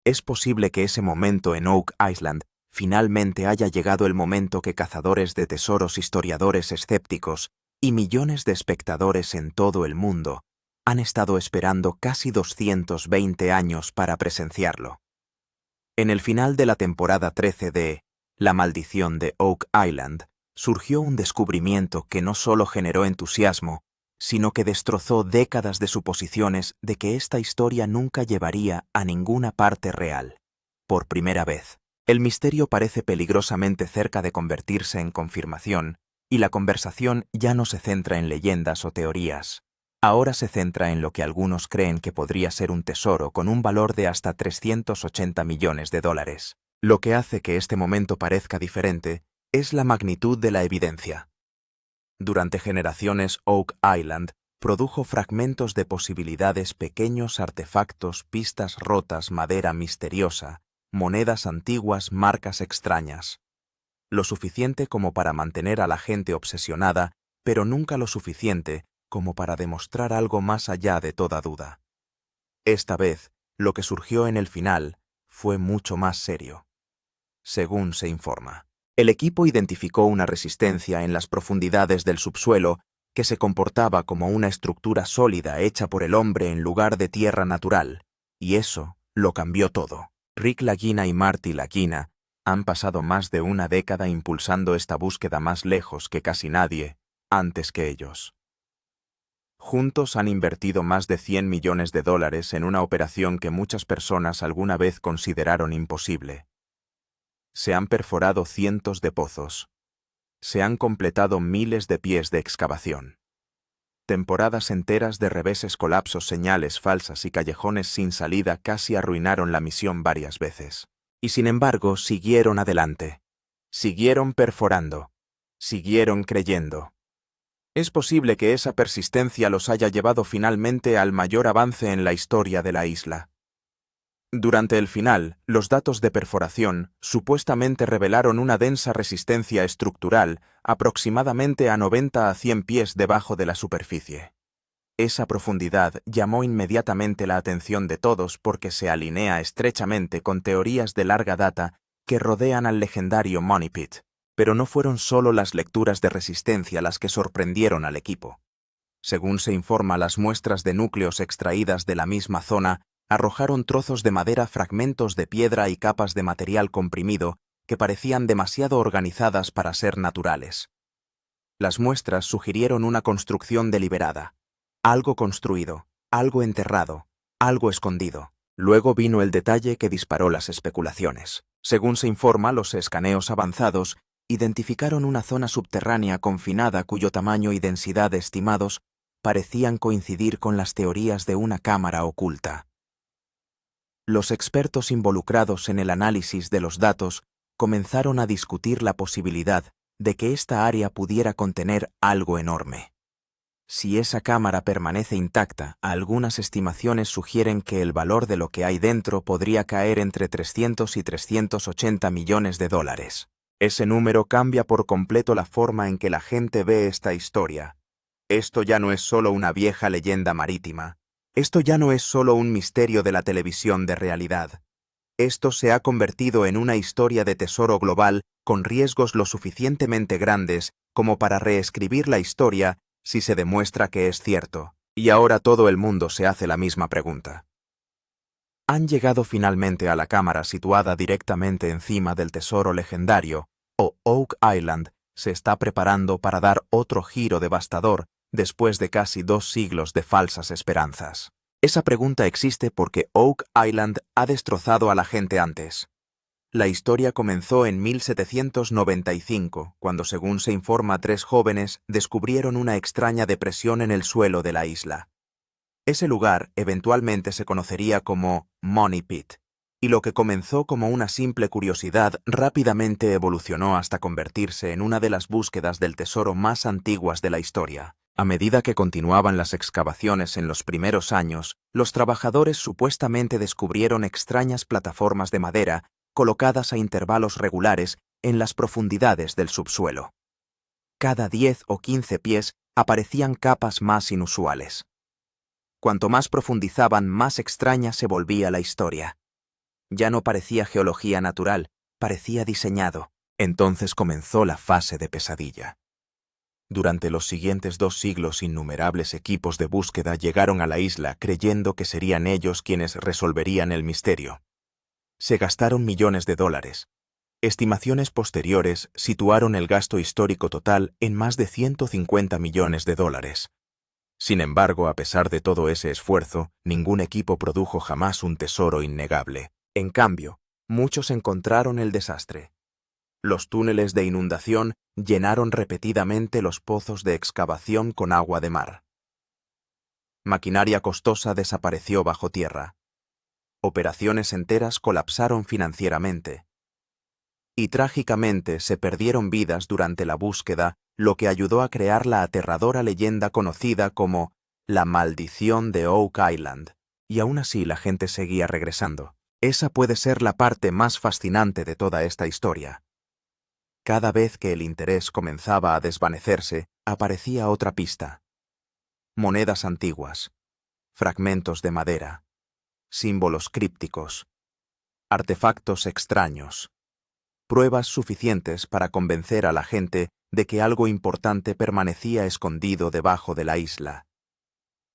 Es posible que ese momento en Oak Island finalmente haya llegado el momento que cazadores de tesoros, historiadores escépticos y millones de espectadores en todo el mundo han estado esperando casi 220 años para presenciarlo. En el final de la temporada 13 de La maldición de Oak Island, surgió un descubrimiento que no solo generó entusiasmo, sino que destrozó décadas de suposiciones de que esta historia nunca llevaría a ninguna parte real. Por primera vez, el misterio parece peligrosamente cerca de convertirse en confirmación, y la conversación ya no se centra en leyendas o teorías. Ahora se centra en lo que algunos creen que podría ser un tesoro con un valor de hasta 380 millones de dólares. Lo que hace que este momento parezca diferente es la magnitud de la evidencia. Durante generaciones, Oak Island produjo fragmentos de posibilidades, pequeños artefactos, pistas rotas, madera misteriosa, monedas antiguas, marcas extrañas. Lo suficiente como para mantener a la gente obsesionada, pero nunca lo suficiente como para demostrar algo más allá de toda duda. Esta vez, lo que surgió en el final fue mucho más serio. Según se informa, el equipo identificó una resistencia en las profundidades del subsuelo que se comportaba como una estructura sólida hecha por el hombre en lugar de tierra natural, y eso lo cambió todo. Rick Lagina y Marty Lagina han pasado más de una década impulsando esta búsqueda más lejos que casi nadie antes que ellos. Juntos han invertido más de 100 millones de dólares en una operación que muchas personas alguna vez consideraron imposible. Se han perforado cientos de pozos. Se han completado miles de pies de excavación. Temporadas enteras de reveses, colapsos, señales falsas y callejones sin salida casi arruinaron la misión varias veces. Y sin embargo, siguieron adelante. Siguieron perforando. Siguieron creyendo. Es posible que esa persistencia los haya llevado finalmente al mayor avance en la historia de la isla. Durante el final, los datos de perforación supuestamente revelaron una densa resistencia estructural aproximadamente a 90 a 100 pies debajo de la superficie. Esa profundidad llamó inmediatamente la atención de todos porque se alinea estrechamente con teorías de larga data que rodean al legendario Money Pit. Pero no fueron solo las lecturas de resistencia las que sorprendieron al equipo. Según se informa, las muestras de núcleos extraídas de la misma zona arrojaron trozos de madera, fragmentos de piedra y capas de material comprimido que parecían demasiado organizadas para ser naturales. Las muestras sugirieron una construcción deliberada, algo construido, algo enterrado, algo escondido. Luego vino el detalle que disparó las especulaciones. Según se informa, los escaneos avanzados identificaron una zona subterránea confinada cuyo tamaño y densidad estimados parecían coincidir con las teorías de una cámara oculta. Los expertos involucrados en el análisis de los datos comenzaron a discutir la posibilidad de que esta área pudiera contener algo enorme. Si esa cámara permanece intacta, algunas estimaciones sugieren que el valor de lo que hay dentro podría caer entre 300 y 380 millones de dólares. Ese número cambia por completo la forma en que la gente ve esta historia. Esto ya no es solo una vieja leyenda marítima. Esto ya no es solo un misterio de la televisión de realidad. Esto se ha convertido en una historia de tesoro global con riesgos lo suficientemente grandes como para reescribir la historia si se demuestra que es cierto. Y ahora todo el mundo se hace la misma pregunta. Han llegado finalmente a la cámara situada directamente encima del tesoro legendario, o Oak Island se está preparando para dar otro giro devastador después de casi 2 siglos de falsas esperanzas. Esa pregunta existe porque Oak Island ha destrozado a la gente antes. La historia comenzó en 1795, cuando, según se informa, 3 jóvenes descubrieron una extraña depresión en el suelo de la isla. Ese lugar eventualmente se conocería como Money Pit, y lo que comenzó como una simple curiosidad rápidamente evolucionó hasta convertirse en una de las búsquedas del tesoro más antiguas de la historia. A medida que continuaban las excavaciones en los primeros años, los trabajadores supuestamente descubrieron extrañas plataformas de madera colocadas a intervalos regulares en las profundidades del subsuelo. Cada 10 o 15 pies aparecían capas más inusuales. Cuanto más profundizaban, más extraña se volvía la historia. Ya no parecía geología natural, parecía diseñado. Entonces comenzó la fase de pesadilla. Durante los siguientes 2 siglos, innumerables equipos de búsqueda llegaron a la isla creyendo que serían ellos quienes resolverían el misterio. Se gastaron millones de dólares. Estimaciones posteriores situaron el gasto histórico total en más de 150 millones de dólares. Sin embargo, a pesar de todo ese esfuerzo, ningún equipo produjo jamás un tesoro innegable. En cambio, muchos encontraron el desastre. Los túneles de inundación llenaron repetidamente los pozos de excavación con agua de mar. Maquinaria costosa desapareció bajo tierra. Operaciones enteras colapsaron financieramente. Y trágicamente se perdieron vidas durante la búsqueda, lo que ayudó a crear la aterradora leyenda conocida como la maldición de Oak Island. Y aún así la gente seguía regresando. Esa puede ser la parte más fascinante de toda esta historia. Cada vez que el interés comenzaba a desvanecerse, aparecía otra pista. Monedas antiguas, fragmentos de madera, símbolos crípticos, artefactos extraños, pruebas suficientes para convencer a la gente de que algo importante permanecía escondido debajo de la isla.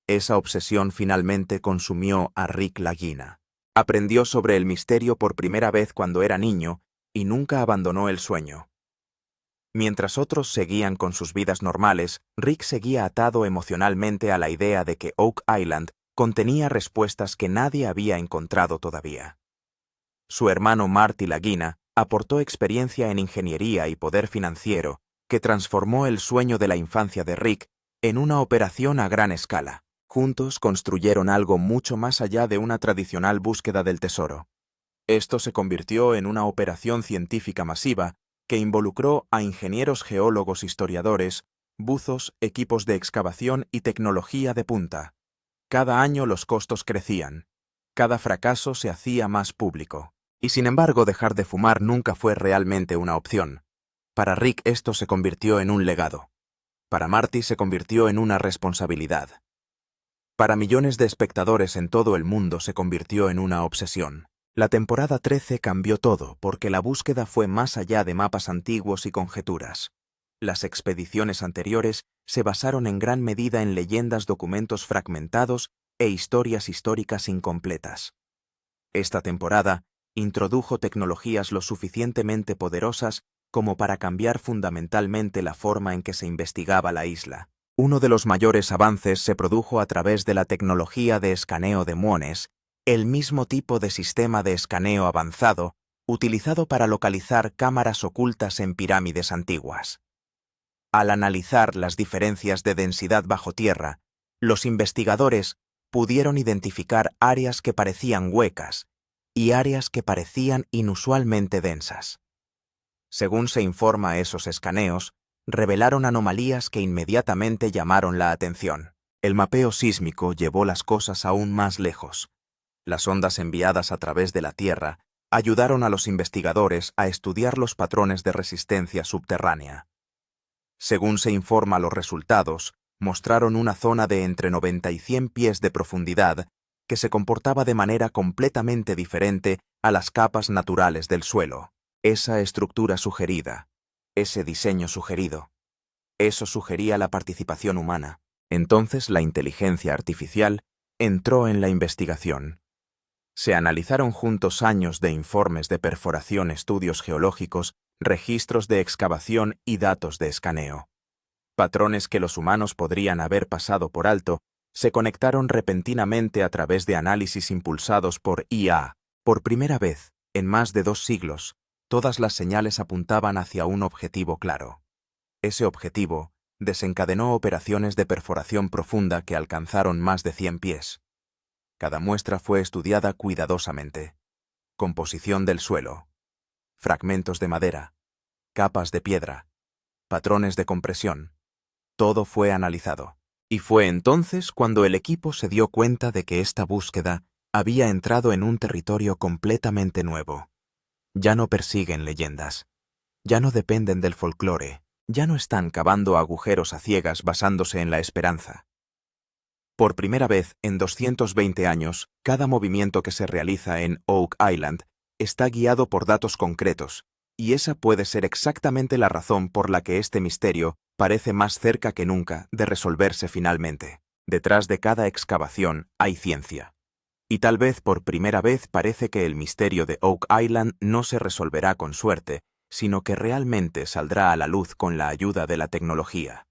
Esa obsesión finalmente consumió a Rick Lagina. Aprendió sobre el misterio por primera vez cuando era niño y nunca abandonó el sueño. Mientras otros seguían con sus vidas normales, Rick seguía atado emocionalmente a la idea de que Oak Island contenía respuestas que nadie había encontrado todavía. Su hermano Marty Lagina aportó experiencia en ingeniería y poder financiero que transformó el sueño de la infancia de Rick en una operación a gran escala. Juntos construyeron algo mucho más allá de una tradicional búsqueda del tesoro. Esto se convirtió en una operación científica masiva que involucró a ingenieros geólogos, historiadores, buzos, equipos de excavación y tecnología de punta. Cada año los costos crecían. Cada fracaso se hacía más público. Y sin embargo, dejar de fumar nunca fue realmente una opción. Para Rick esto se convirtió en un legado. Para Marty se convirtió en una responsabilidad. Para millones de espectadores en todo el mundo se convirtió en una obsesión. La temporada 13 cambió todo porque la búsqueda fue más allá de mapas antiguos y conjeturas. Las expediciones anteriores se basaron en gran medida en leyendas, documentos fragmentados e historias históricas incompletas. Esta temporada introdujo tecnologías lo suficientemente poderosas como para cambiar fundamentalmente la forma en que se investigaba la isla. Uno de los mayores avances se produjo a través de la tecnología de escaneo de muones, el mismo tipo de sistema de escaneo avanzado utilizado para localizar cámaras ocultas en pirámides antiguas. Al analizar las diferencias de densidad bajo tierra, los investigadores pudieron identificar áreas que parecían huecas y áreas que parecían inusualmente densas. Según se informa, esos escaneos revelaron anomalías que inmediatamente llamaron la atención. El mapeo sísmico llevó las cosas aún más lejos. Las ondas enviadas a través de la Tierra ayudaron a los investigadores a estudiar los patrones de resistencia subterránea. Según se informa, los resultados mostraron una zona de entre 90 y 100 pies de profundidad que se comportaba de manera completamente diferente a las capas naturales del suelo. Esa estructura sugerida, ese diseño sugerido, eso sugería la participación humana. Entonces la inteligencia artificial entró en la investigación. Se analizaron juntos años de informes de perforación, estudios geológicos, registros de excavación y datos de escaneo. Patrones que los humanos podrían haber pasado por alto se conectaron repentinamente a través de análisis impulsados por IA. Por primera vez, en más de 2 siglos, todas las señales apuntaban hacia un objetivo claro. Ese objetivo desencadenó operaciones de perforación profunda que alcanzaron más de 100 pies. Cada muestra fue estudiada cuidadosamente. Composición del suelo, fragmentos de madera, capas de piedra, patrones de compresión. Todo fue analizado. Y fue entonces cuando el equipo se dio cuenta de que esta búsqueda había entrado en un territorio completamente nuevo. Ya no persiguen leyendas. Ya no dependen del folclore. Ya no están cavando agujeros a ciegas basándose en la esperanza. Por primera vez en 220 años, cada movimiento que se realiza en Oak Island está guiado por datos concretos, y esa puede ser exactamente la razón por la que este misterio parece más cerca que nunca de resolverse finalmente. Detrás de cada excavación hay ciencia. Y tal vez por primera vez parece que el misterio de Oak Island no se resolverá con suerte, sino que realmente saldrá a la luz con la ayuda de la tecnología.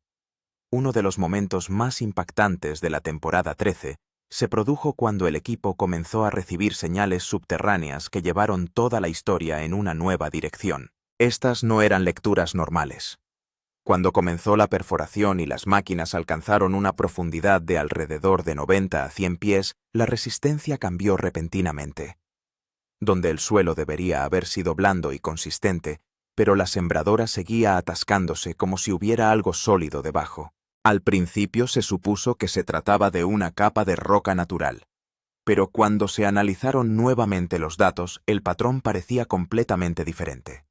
Uno de los momentos más impactantes de la temporada 13 se produjo cuando el equipo comenzó a recibir señales subterráneas que llevaron toda la historia en una nueva dirección. Estas no eran lecturas normales. Cuando comenzó la perforación y las máquinas alcanzaron una profundidad de alrededor de 90 a 100 pies, la resistencia cambió repentinamente. Donde el suelo debería haber sido blando y consistente, pero la sembradora seguía atascándose como si hubiera algo sólido debajo. Al principio se supuso que se trataba de una capa de roca natural, pero cuando se analizaron nuevamente los datos, el patrón parecía completamente diferente.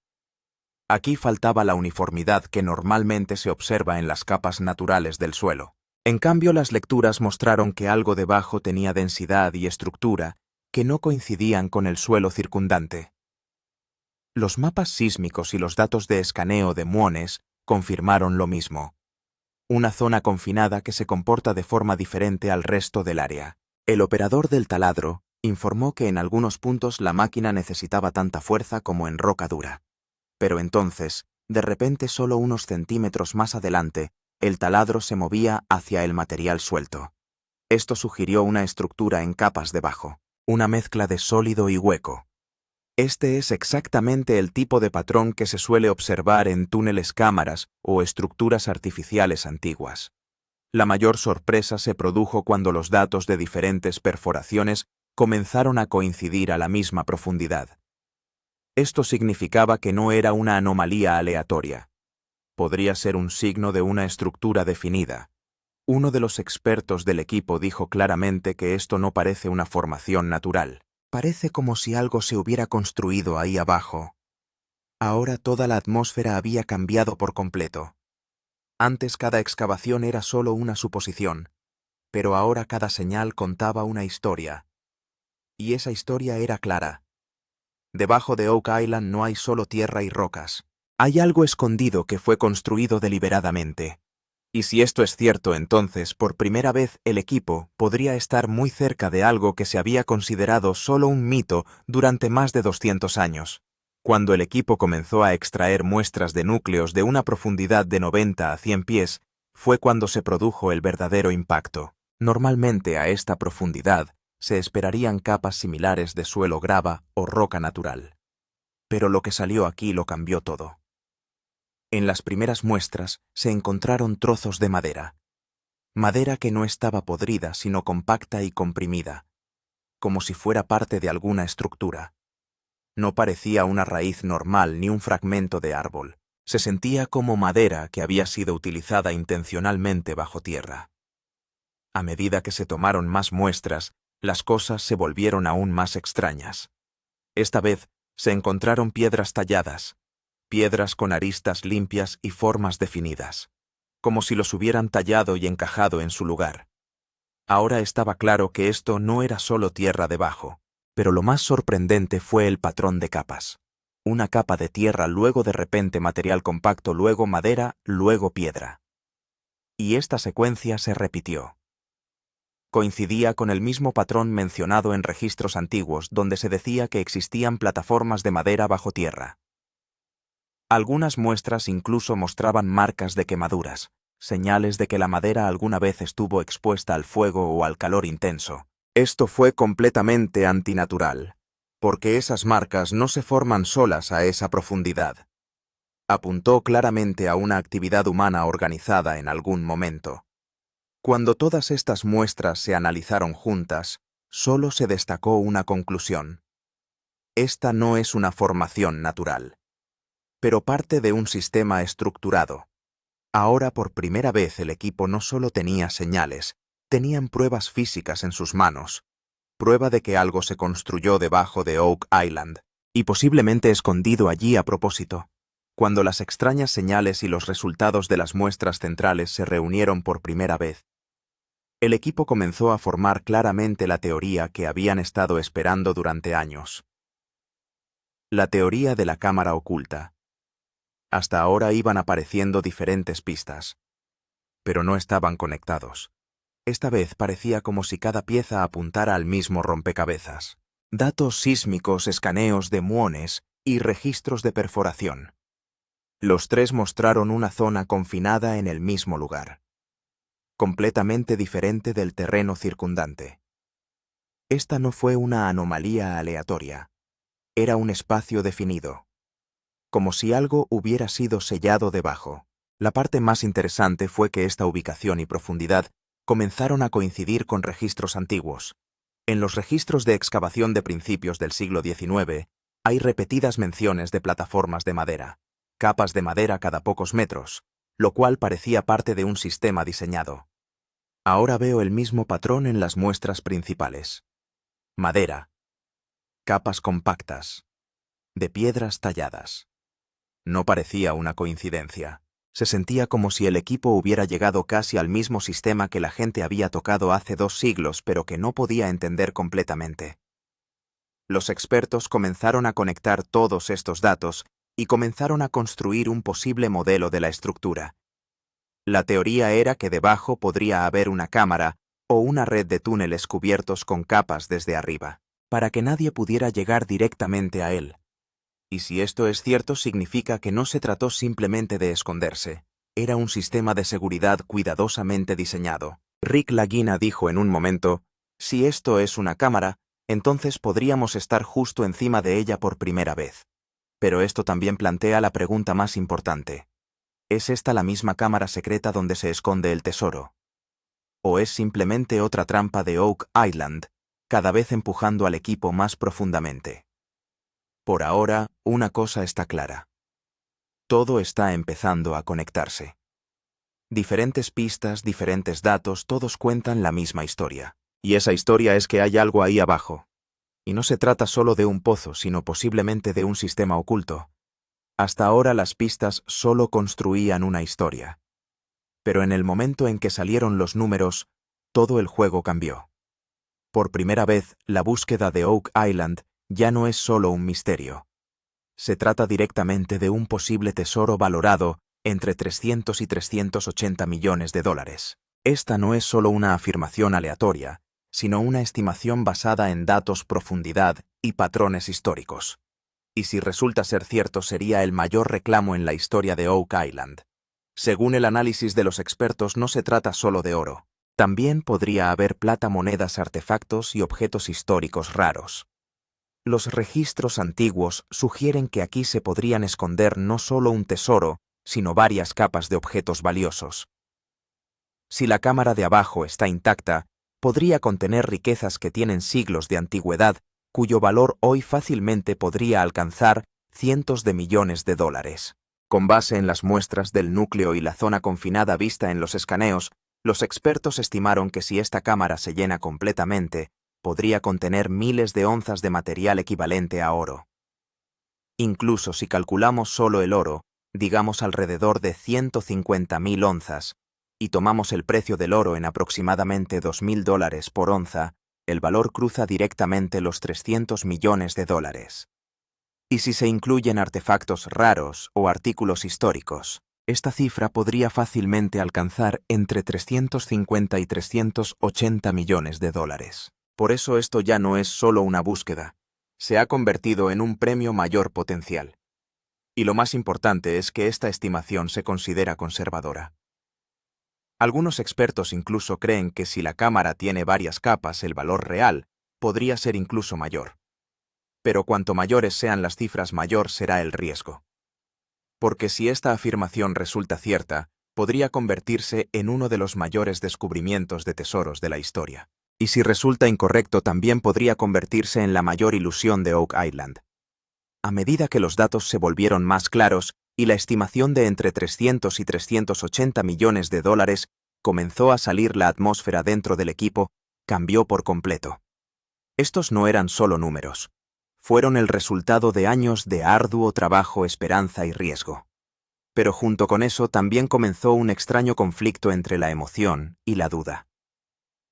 Aquí faltaba la uniformidad que normalmente se observa en las capas naturales del suelo. En cambio, las lecturas mostraron que algo debajo tenía densidad y estructura que no coincidían con el suelo circundante. Los mapas sísmicos y los datos de escaneo de muones confirmaron lo mismo. Una zona confinada que se comporta de forma diferente al resto del área. El operador del taladro informó que en algunos puntos la máquina necesitaba tanta fuerza como en roca dura. Pero entonces, de repente solo unos centímetros más adelante, el taladro se movía hacia el material suelto. Esto sugirió una estructura en capas debajo, una mezcla de sólido y hueco. Este es exactamente el tipo de patrón que se suele observar en túneles cámaras o estructuras artificiales antiguas. La mayor sorpresa se produjo cuando los datos de diferentes perforaciones comenzaron a coincidir a la misma profundidad. Esto significaba que no era una anomalía aleatoria. Podría ser un signo de una estructura definida. Uno de los expertos del equipo dijo claramente que esto no parece una formación natural. Parece como si algo se hubiera construido ahí abajo. Ahora toda la atmósfera había cambiado por completo. Antes cada excavación era solo una suposición, pero ahora cada señal contaba una historia. Y esa historia era clara. Debajo de Oak Island no hay solo tierra y rocas. Hay algo escondido que fue construido deliberadamente. Y si esto es cierto, entonces, por primera vez, el equipo podría estar muy cerca de algo que se había considerado solo un mito durante más de 200 años. Cuando el equipo comenzó a extraer muestras de núcleos de una profundidad de 90 a 100 pies, fue cuando se produjo el verdadero impacto. Normalmente a esta profundidad se esperarían capas similares de suelo grava o roca natural. Pero lo que salió aquí lo cambió todo. En las primeras muestras se encontraron trozos de madera. Madera que no estaba podrida, sino compacta y comprimida, como si fuera parte de alguna estructura. No parecía una raíz normal ni un fragmento de árbol. Se sentía como madera que había sido utilizada intencionalmente bajo tierra. A medida que se tomaron más muestras, las cosas se volvieron aún más extrañas. Esta vez se encontraron piedras talladas, piedras con aristas limpias y formas definidas, como si los hubieran tallado y encajado en su lugar. Ahora estaba claro que esto no era solo tierra debajo, pero lo más sorprendente fue el patrón de capas. Una capa de tierra, luego de repente material compacto, luego madera, luego piedra. Y esta secuencia se repitió. Coincidía con el mismo patrón mencionado en registros antiguos donde se decía que existían plataformas de madera bajo tierra. Algunas muestras incluso mostraban marcas de quemaduras, señales de que la madera alguna vez estuvo expuesta al fuego o al calor intenso. Esto fue completamente antinatural, porque esas marcas no se forman solas a esa profundidad. Apuntó claramente a una actividad humana organizada en algún momento. Cuando todas estas muestras se analizaron juntas, solo se destacó una conclusión. Esta no es una formación natural, pero parte de un sistema estructurado. Ahora por primera vez el equipo no solo tenía señales, tenían pruebas físicas en sus manos, prueba de que algo se construyó debajo de Oak Island, y posiblemente escondido allí a propósito. Cuando las extrañas señales y los resultados de las muestras centrales se reunieron por primera vez, El equipo comenzó a formar claramente la teoría que habían estado esperando durante años. La teoría de la cámara oculta. Hasta ahora iban apareciendo diferentes pistas, pero no estaban conectados. Esta vez parecía como si cada pieza apuntara al mismo rompecabezas. Datos sísmicos, escaneos de muones y registros de perforación. Los tres mostraron una zona confinada en el mismo lugar, completamente diferente del terreno circundante. Esta no fue una anomalía aleatoria, era un espacio definido, como si algo hubiera sido sellado debajo. La parte más interesante fue que esta ubicación y profundidad comenzaron a coincidir con registros antiguos. En los registros de excavación de principios del siglo XIX hay repetidas menciones de plataformas de madera, capas de madera cada pocos metros, lo cual parecía parte de un sistema diseñado. Ahora veo el mismo patrón en las muestras principales. Madera. Capas compactas. De piedras talladas. No parecía una coincidencia. Se sentía como si el equipo hubiera llegado casi al mismo sistema que la gente había tocado hace 2 siglos, pero que no podía entender completamente. Los expertos comenzaron a conectar todos estos datos y comenzaron a construir un posible modelo de la estructura. La teoría era que debajo podría haber una cámara o una red de túneles cubiertos con capas desde arriba, para que nadie pudiera llegar directamente a él. Y si esto es cierto, significa que no se trató simplemente de esconderse. Era un sistema de seguridad cuidadosamente diseñado. Rick Lagina dijo en un momento, si esto es una cámara, entonces podríamos estar justo encima de ella por primera vez. Pero esto también plantea la pregunta más importante. ¿Es esta la misma cámara secreta donde se esconde el tesoro? ¿O es simplemente otra trampa de Oak Island, cada vez empujando al equipo más profundamente? Por ahora, una cosa está clara. Todo está empezando a conectarse. Diferentes pistas, diferentes datos, todos cuentan la misma historia. Y esa historia es que hay algo ahí abajo. Y no se trata solo de un pozo, sino posiblemente de un sistema oculto. Hasta ahora las pistas solo construían una historia. Pero en el momento en que salieron los números, todo el juego cambió. Por primera vez, la búsqueda de Oak Island ya no es solo un misterio. Se trata directamente de un posible tesoro valorado entre 300 y 380 millones de dólares. Esta no es solo una afirmación aleatoria, sino una estimación basada en datos, profundidad y patrones históricos. Y si resulta ser cierto, sería el mayor reclamo en la historia de Oak Island. Según el análisis de los expertos, no se trata solo de oro. También podría haber plata, monedas, artefactos y objetos históricos raros. Los registros antiguos sugieren que aquí se podrían esconder no solo un tesoro, sino varias capas de objetos valiosos. Si la cámara de abajo está intacta, podría contener riquezas que tienen siglos de antigüedad, cuyo valor hoy fácilmente podría alcanzar cientos de millones de dólares. Con base en las muestras del núcleo y la zona confinada vista en los escaneos, los expertos estimaron que si esta cámara se llena completamente, podría contener miles de onzas de material equivalente a oro. Incluso si calculamos solo el oro, digamos alrededor de 150.000 onzas, y tomamos el precio del oro en aproximadamente $2.000 por onza, el valor cruza directamente los 300 millones de dólares. Y si se incluyen artefactos raros o artículos históricos, esta cifra podría fácilmente alcanzar entre 350 y 380 millones de dólares. Por eso esto ya no es solo una búsqueda, se ha convertido en un premio mayor potencial. Y lo más importante es que esta estimación se considera conservadora. Algunos expertos incluso creen que si la cámara tiene varias capas, el valor real podría ser incluso mayor. Pero cuanto mayores sean las cifras, mayor será el riesgo. Porque si esta afirmación resulta cierta, podría convertirse en uno de los mayores descubrimientos de tesoros de la historia. Y si resulta incorrecto, también podría convertirse en la mayor ilusión de Oak Island. A medida que los datos se volvieron más claros y la estimación de entre 300 y 380 millones de dólares comenzó a salir, la atmósfera dentro del equipo cambió por completo. Estos no eran solo números. Fueron el resultado de años de arduo trabajo, esperanza y riesgo. Pero junto con eso también comenzó un extraño conflicto entre la emoción y la duda.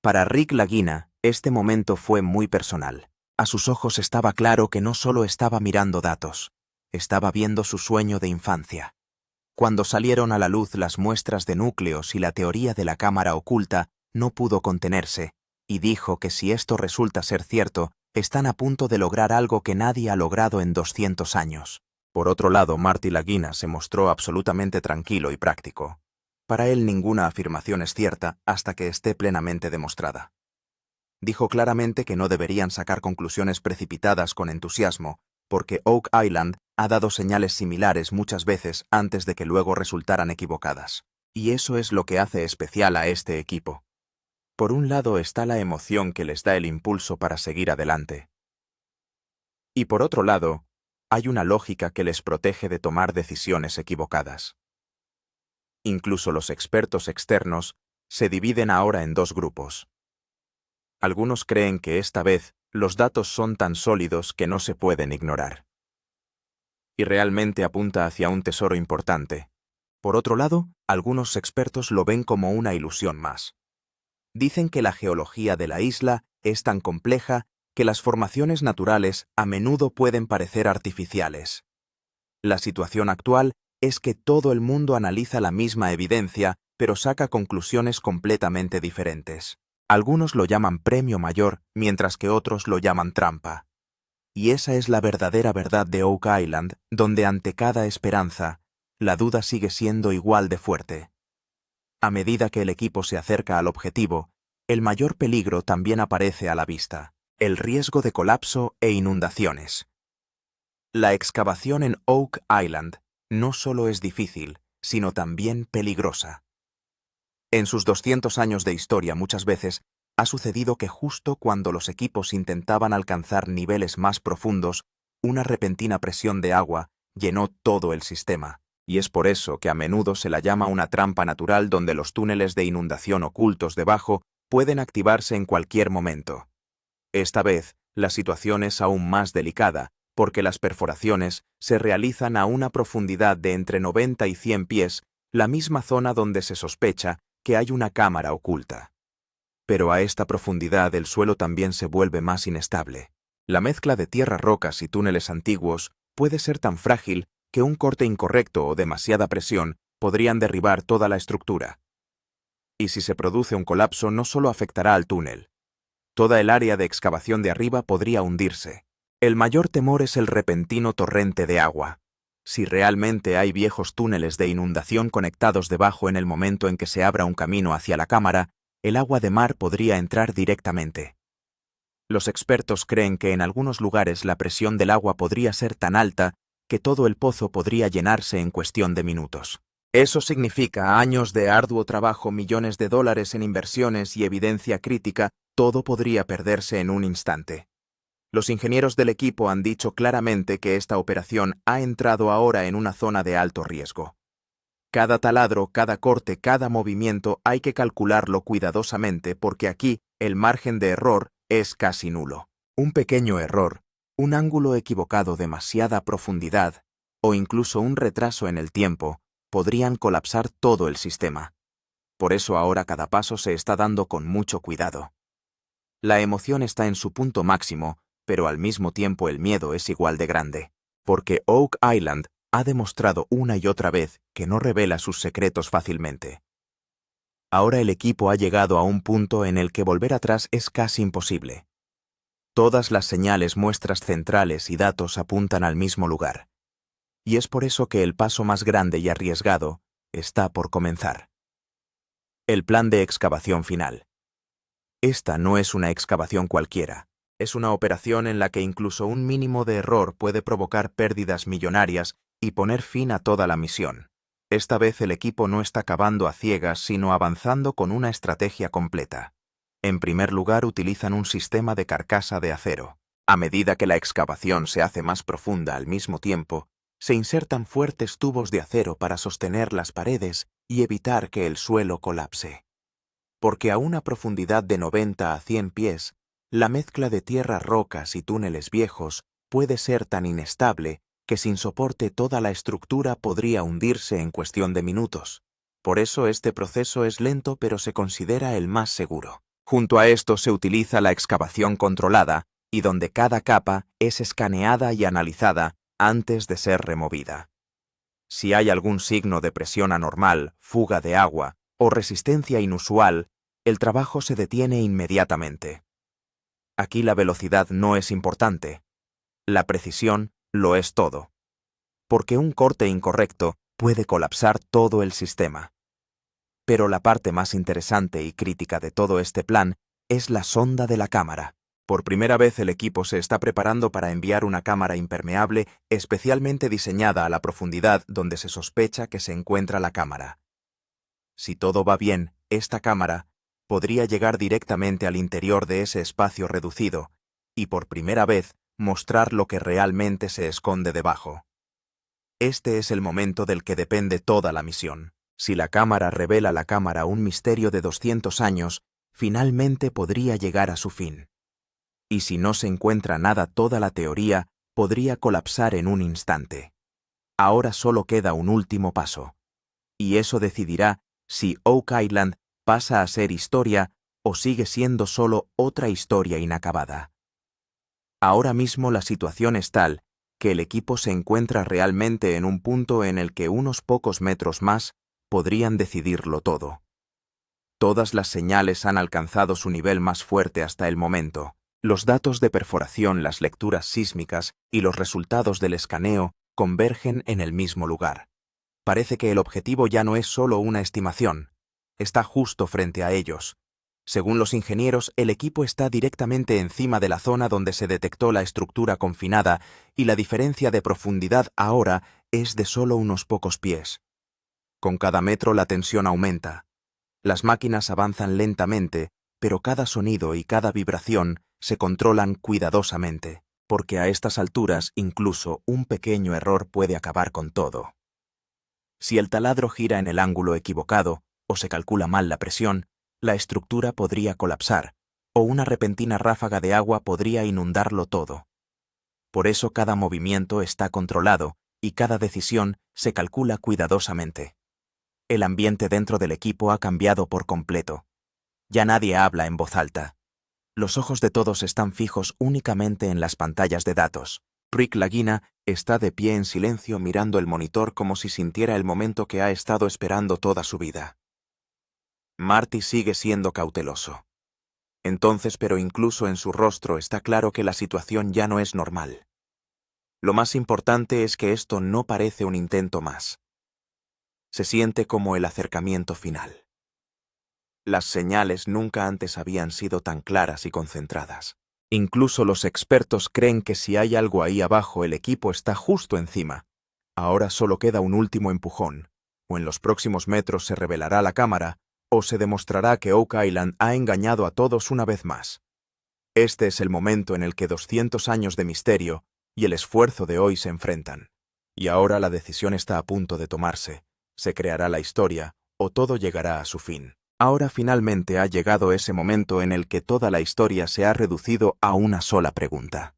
Para Rick Lagina, este momento fue muy personal. A sus ojos estaba claro que no solo estaba mirando datos, estaba viendo su sueño de infancia. Cuando salieron a la luz las muestras de núcleos y la teoría de la cámara oculta, no pudo contenerse, y dijo que si esto resulta ser cierto, están a punto de lograr algo que nadie ha logrado en 200 años. Por otro lado, Marty Lagina se mostró absolutamente tranquilo y práctico. Para él ninguna afirmación es cierta hasta que esté plenamente demostrada. Dijo claramente que no deberían sacar conclusiones precipitadas con entusiasmo, porque Oak Island ha dado señales similares muchas veces antes de que luego resultaran equivocadas. Y eso es lo que hace especial a este equipo. Por un lado está la emoción que les da el impulso para seguir adelante. Y por otro lado, hay una lógica que les protege de tomar decisiones equivocadas. Incluso los expertos externos se dividen ahora en dos grupos. Algunos creen que esta vez los datos son tan sólidos que no se pueden ignorar. Y realmente apunta hacia un tesoro importante. Por otro lado, algunos expertos lo ven como una ilusión más. Dicen que la geología de la isla es tan compleja que las formaciones naturales a menudo pueden parecer artificiales. La situación actual es que todo el mundo analiza la misma evidencia, pero saca conclusiones completamente diferentes. Algunos lo llaman premio mayor, mientras que otros lo llaman trampa. Y esa es la verdadera verdad de Oak Island, donde ante cada esperanza, la duda sigue siendo igual de fuerte. A medida que el equipo se acerca al objetivo, el mayor peligro también aparece a la vista: el riesgo de colapso e inundaciones. La excavación en Oak Island no solo es difícil, sino también peligrosa. En sus 200 años de historia muchas veces ha sucedido que justo cuando los equipos intentaban alcanzar niveles más profundos, una repentina presión de agua llenó todo el sistema. Y es por eso que a menudo se la llama una trampa natural donde los túneles de inundación ocultos debajo pueden activarse en cualquier momento. Esta vez, la situación es aún más delicada, porque las perforaciones se realizan a una profundidad de entre 90 y 100 pies, la misma zona donde se sospecha que hay una cámara oculta. Pero a esta profundidad el suelo también se vuelve más inestable. La mezcla de tierra, rocas y túneles antiguos puede ser tan frágil que un corte incorrecto o demasiada presión podrían derribar toda la estructura. Y si se produce un colapso, no solo afectará al túnel. Toda el área de excavación de arriba podría hundirse. El mayor temor es el repentino torrente de agua. Si realmente hay viejos túneles de inundación conectados debajo en el momento en que se abra un camino hacia la cámara, el agua de mar podría entrar directamente. Los expertos creen que en algunos lugares la presión del agua podría ser tan alta que todo el pozo podría llenarse en cuestión de minutos. Eso significa años de arduo trabajo, millones de dólares en inversiones y evidencia crítica. Todo podría perderse en un instante. Los ingenieros del equipo han dicho claramente que esta operación ha entrado ahora en una zona de alto riesgo. Cada taladro, cada corte, cada movimiento hay que calcularlo cuidadosamente porque aquí el margen de error es casi nulo. Un pequeño error, un ángulo equivocado, demasiada profundidad o incluso un retraso en el tiempo podrían colapsar todo el sistema. Por eso ahora cada paso se está dando con mucho cuidado. La emoción está en su punto máximo, pero al mismo tiempo el miedo es igual de grande, porque Oak Island ha demostrado una y otra vez que no revela sus secretos fácilmente. Ahora el equipo ha llegado a un punto en el que volver atrás es casi imposible. Todas las señales, muestras centrales y datos apuntan al mismo lugar. Y es por eso que el paso más grande y arriesgado está por comenzar. El plan de excavación final. Esta no es una excavación cualquiera. Es una operación en la que incluso un mínimo de error puede provocar pérdidas millonarias y poner fin a toda la misión. Esta vez el equipo no está cavando a ciegas, sino avanzando con una estrategia completa. En primer lugar, utilizan un sistema de carcasa de acero. A medida que la excavación se hace más profunda al mismo tiempo, se insertan fuertes tubos de acero para sostener las paredes y evitar que el suelo colapse. Porque a una profundidad de 90 a 100 pies, la mezcla de tierra, rocas y túneles viejos puede ser tan inestable que sin soporte toda la estructura podría hundirse en cuestión de minutos. Por eso este proceso es lento, pero se considera el más seguro. Junto a esto se utiliza la excavación controlada, y donde cada capa es escaneada y analizada antes de ser removida. Si hay algún signo de presión anormal, fuga de agua o resistencia inusual, el trabajo se detiene inmediatamente. Aquí la velocidad no es importante. La precisión lo es todo. Porque un corte incorrecto puede colapsar todo el sistema. Pero la parte más interesante y crítica de todo este plan es la sonda de la cámara. Por primera vez el equipo se está preparando para enviar una cámara impermeable especialmente diseñada a la profundidad donde se sospecha que se encuentra la cámara. Si todo va bien, esta cámara podría llegar directamente al interior de ese espacio reducido y por primera vez mostrar lo que realmente se esconde debajo. Este es el momento del que depende toda la misión. Si la cámara revela a la cámara un misterio de 200 años, finalmente podría llegar a su fin. Y si no se encuentra nada, toda la teoría podría colapsar en un instante. Ahora solo queda un último paso. Y eso decidirá si Oak Island pasa a ser historia o sigue siendo solo otra historia inacabada. Ahora mismo la situación es tal que el equipo se encuentra realmente en un punto en el que unos pocos metros más podrían decidirlo todo. Todas las señales han alcanzado su nivel más fuerte hasta el momento. Los datos de perforación, las lecturas sísmicas y los resultados del escaneo convergen en el mismo lugar. Parece que el objetivo ya no es solo una estimación. Está justo frente a ellos. Según los ingenieros, el equipo está directamente encima de la zona donde se detectó la estructura confinada y la diferencia de profundidad ahora es de solo unos pocos pies. Con cada metro la tensión aumenta. Las máquinas avanzan lentamente, pero cada sonido y cada vibración se controlan cuidadosamente, porque a estas alturas incluso un pequeño error puede acabar con todo. Si el taladro gira en el ángulo equivocado o se calcula mal la presión, la estructura podría colapsar, o una repentina ráfaga de agua podría inundarlo todo. Por eso cada movimiento está controlado y cada decisión se calcula cuidadosamente. El ambiente dentro del equipo ha cambiado por completo. Ya nadie habla en voz alta. Los ojos de todos están fijos únicamente en las pantallas de datos. Rick Lagina está de pie en silencio mirando el monitor como si sintiera el momento que ha estado esperando toda su vida. Marty sigue siendo cauteloso. Entonces, pero incluso en su rostro está claro que la situación ya no es normal. Lo más importante es que esto no parece un intento más. Se siente como el acercamiento final. Las señales nunca antes habían sido tan claras y concentradas. Incluso los expertos creen que si hay algo ahí abajo, el equipo está justo encima. Ahora solo queda un último empujón, o en los próximos metros se revelará la cámara, o se demostrará que Oak Island ha engañado a todos una vez más. Este es el momento en el que 200 años de misterio y el esfuerzo de hoy se enfrentan. Y ahora la decisión está a punto de tomarse. Se creará la historia, o todo llegará a su fin. Ahora finalmente ha llegado ese momento en el que toda la historia se ha reducido a una sola pregunta.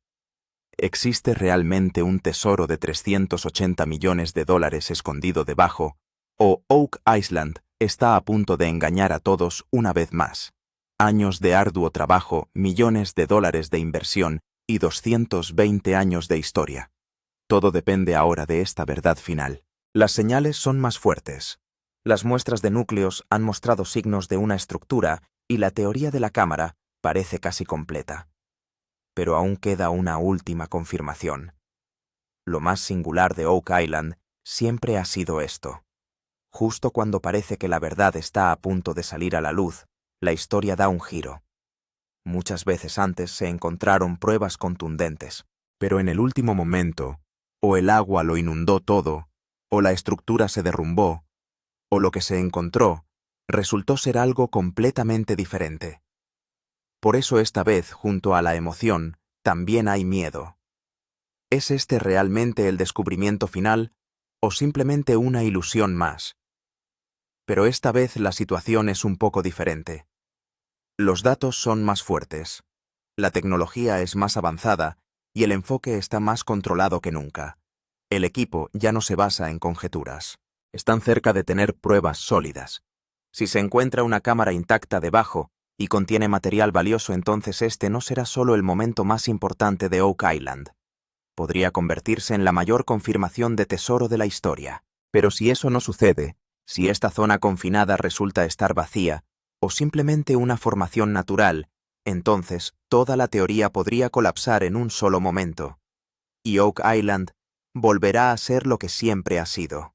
¿Existe realmente un tesoro de 380 millones de dólares escondido debajo? ¿O Oak Island está a punto de engañar a todos una vez más? Años de arduo trabajo, millones de dólares de inversión y 220 años de historia. Todo depende ahora de esta verdad final. Las señales son más fuertes. Las muestras de núcleos han mostrado signos de una estructura y la teoría de la cámara parece casi completa. Pero aún queda una última confirmación. Lo más singular de Oak Island siempre ha sido esto. Justo cuando parece que la verdad está a punto de salir a la luz, la historia da un giro. Muchas veces antes se encontraron pruebas contundentes, pero en el último momento, o el agua lo inundó todo, o la estructura se derrumbó, o lo que se encontró resultó ser algo completamente diferente. Por eso esta vez, junto a la emoción, también hay miedo. ¿Es este realmente el descubrimiento final o simplemente una ilusión más? Pero esta vez la situación es un poco diferente. Los datos son más fuertes, la tecnología es más avanzada y el enfoque está más controlado que nunca. El equipo ya no se basa en conjeturas. Están cerca de tener pruebas sólidas. Si se encuentra una cámara intacta debajo, y contiene material valioso, entonces este no será solo el momento más importante de Oak Island. Podría convertirse en la mayor confirmación de tesoro de la historia. Pero si eso no sucede, si esta zona confinada resulta estar vacía, o simplemente una formación natural, entonces toda la teoría podría colapsar en un solo momento. Y Oak Island volverá a ser lo que siempre ha sido.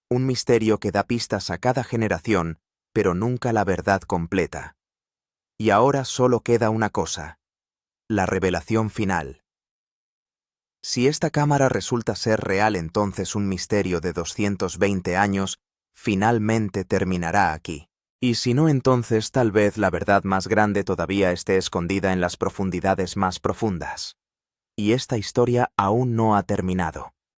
Un misterio que da pistas a cada generación, pero nunca la verdad completa. Y ahora solo queda una cosa: la revelación final. Si esta cámara resulta ser real, entonces un misterio de 220 años finalmente terminará aquí. Y si no, entonces tal vez la verdad más grande todavía esté escondida en las profundidades más profundas. Y esta historia aún no ha terminado.